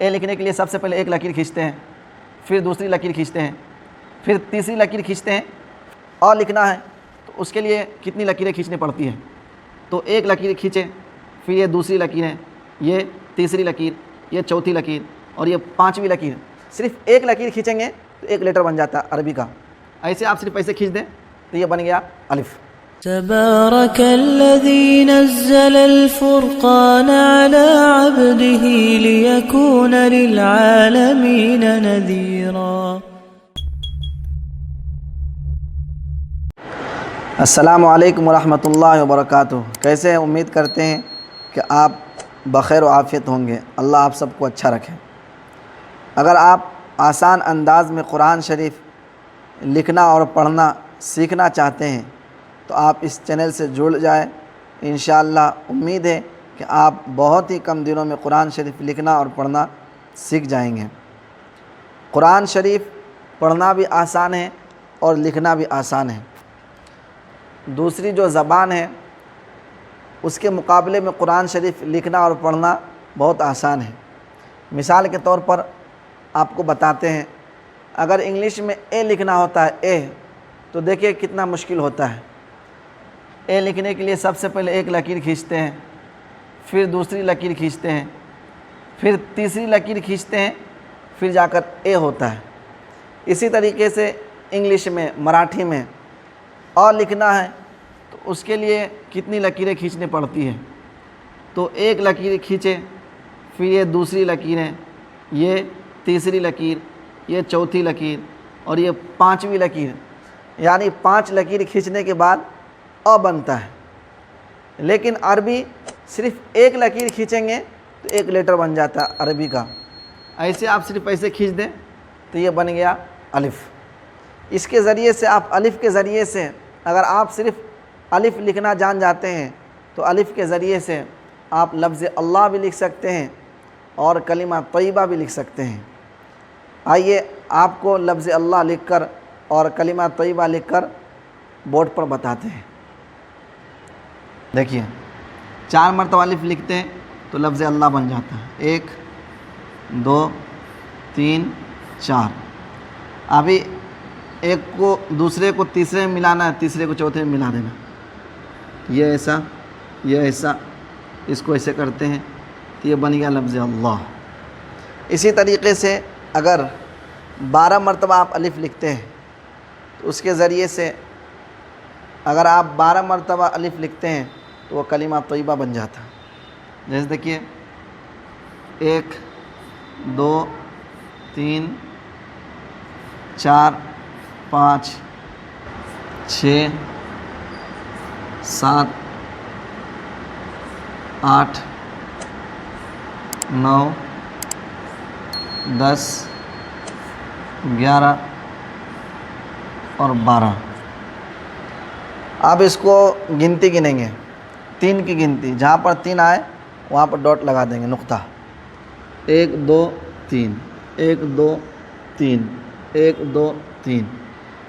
اے لکھنے کے لیے سب سے پہلے ایک لکیر کھینچتے ہیں، پھر دوسری لکیر کھینچتے ہیں، پھر تیسری لکیر کھینچتے ہیں، اور لکھنا ہے تو اس کے لیے کتنی لکیریں کھینچنی پڑتی ہیں؟ تو ایک لکیر کھینچیں، پھر یہ دوسری لکیر ہے، یہ تیسری لکیر، یہ چوتھی لکیر اور یہ پانچویں لکیر۔ صرف ایک لکیر کھینچیں گے تو ایک لیٹر بن جاتا ہے عربی کا۔ ایسے آپ صرف ایسے کھینچ دیں تو یہ بن گیا الف۔ تبارك الذي نزل الفرقان على عبده ليكون للعالمين نذيرا۔ السلام علیکم ورحمۃ اللہ وبرکاتہ۔ کیسے ہیں؟ امید کرتے ہیں کہ آپ بخیر و عافیت ہوں گے۔ اللہ آپ سب کو اچھا رکھے۔ اگر آپ آسان انداز میں قرآن شریف لکھنا اور پڑھنا سیکھنا چاہتے ہیں تو آپ اس چینل سے جڑ جائیں۔ انشاءاللہ امید ہے کہ آپ بہت ہی کم دنوں میں قرآن شریف لکھنا اور پڑھنا سیکھ جائیں گے۔ قرآن شریف پڑھنا بھی آسان ہے اور لکھنا بھی آسان ہے۔ دوسری جو زبان ہے اس کے مقابلے میں قرآن شریف لکھنا اور پڑھنا بہت آسان ہے۔ مثال کے طور پر آپ کو بتاتے ہیں، اگر انگلش میں اے لکھنا ہوتا ہے اے، تو دیکھیے کتنا مشکل ہوتا ہے۔ اے لکھنے کے لیے سب سے پہلے ایک لکیر کھینچتے ہیں، پھر دوسری لکیر کھینچتے ہیں، پھر تیسری لکیر کھینچتے ہیں، پھر جا کر اے ہوتا ہے۔ اسی طریقے سے انگلش میں، مراٹھی میں اور لکھنا ہے تو اس کے لیے کتنی لکیریں کھینچنی پڑتی ہیں؟ تو ایک لکیر کھینچے، پھر یہ دوسری لکیر ہے، یہ تیسری لکیر، یہ چوتھی لکیر اور یہ پانچویں لکیر، یعنی 5 لکیر کھینچنے کے بعد او بنتا ہے۔ لیکن عربی صرف ایک لکیر کھینچیں گے تو ایک لیٹر بن جاتا ہے عربی کا۔ ایسے آپ صرف ایسے کھینچ دیں تو یہ بن گیا الف۔ اس کے ذریعے سے آپ الف کے ذریعے سے، اگر آپ صرف الف لکھنا جان جاتے ہیں تو الف کے ذریعے سے آپ لفظ اللہ بھی لکھ سکتے ہیں اور کلمہ طیبہ بھی لکھ سکتے ہیں۔ آئیے آپ کو لفظ اللہ لکھ کر اور کلمہ طیبہ لکھ کر بورڈ پر بتاتے ہیں۔ دیکھیے 4 مرتبہ الف لکھتے ہیں تو لفظ اللہ بن جاتا ہے، 1 2 3 4۔ ابھی ایک کو دوسرے کو تیسرے میں ملانا ہے، تیسرے کو چوتھے میں ملا دینا، یہ ایسا یہ ایسا، اس کو ایسے کرتے ہیں تو یہ بن گیا لفظ اللہ۔ اسی طریقے سے اگر 12 مرتبہ آپ الف لکھتے ہیں تو اس کے ذریعے سے اگر آپ 12 مرتبہ الف لکھتے ہیں تو وہ کلمہ طیبہ بن جاتا ہے۔ جیسے دیکھیے 1 2 3 4 5 6 7 8 9 10 11 اور 12۔ آپ اس کو گنتی گنیں گے، 3 کی گنتی، جہاں پر 3 آئے وہاں پر ڈاٹ لگا دیں گے، نقطہ۔ 1 2 3 1 2 3 1 2 3،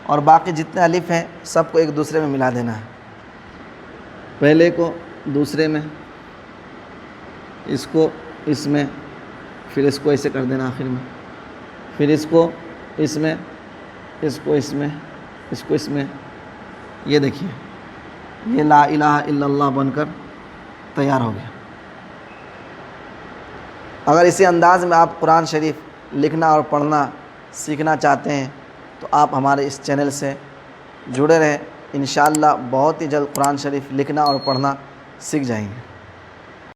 اور باقی جتنے الف ہیں سب کو ایک دوسرے میں ملا دینا ہے۔ پہلے کو دوسرے میں، اس کو اس میں، پھر اس کو ایسے کر دینا آخر میں، پھر اس کو اس میں، اس کو اس میں، اس کو اس میں۔ یہ دیکھیے یہ لا الہ الا اللہ بن کر تیار ہو گیا۔ اگر اسی انداز میں آپ قرآن شریف لکھنا اور پڑھنا سیکھنا چاہتے ہیں تو آپ ہمارے اس چینل سے جڑے رہیں۔ انشاءاللہ بہت ہی جلد قرآن شریف لکھنا اور پڑھنا سیکھ جائیں گے۔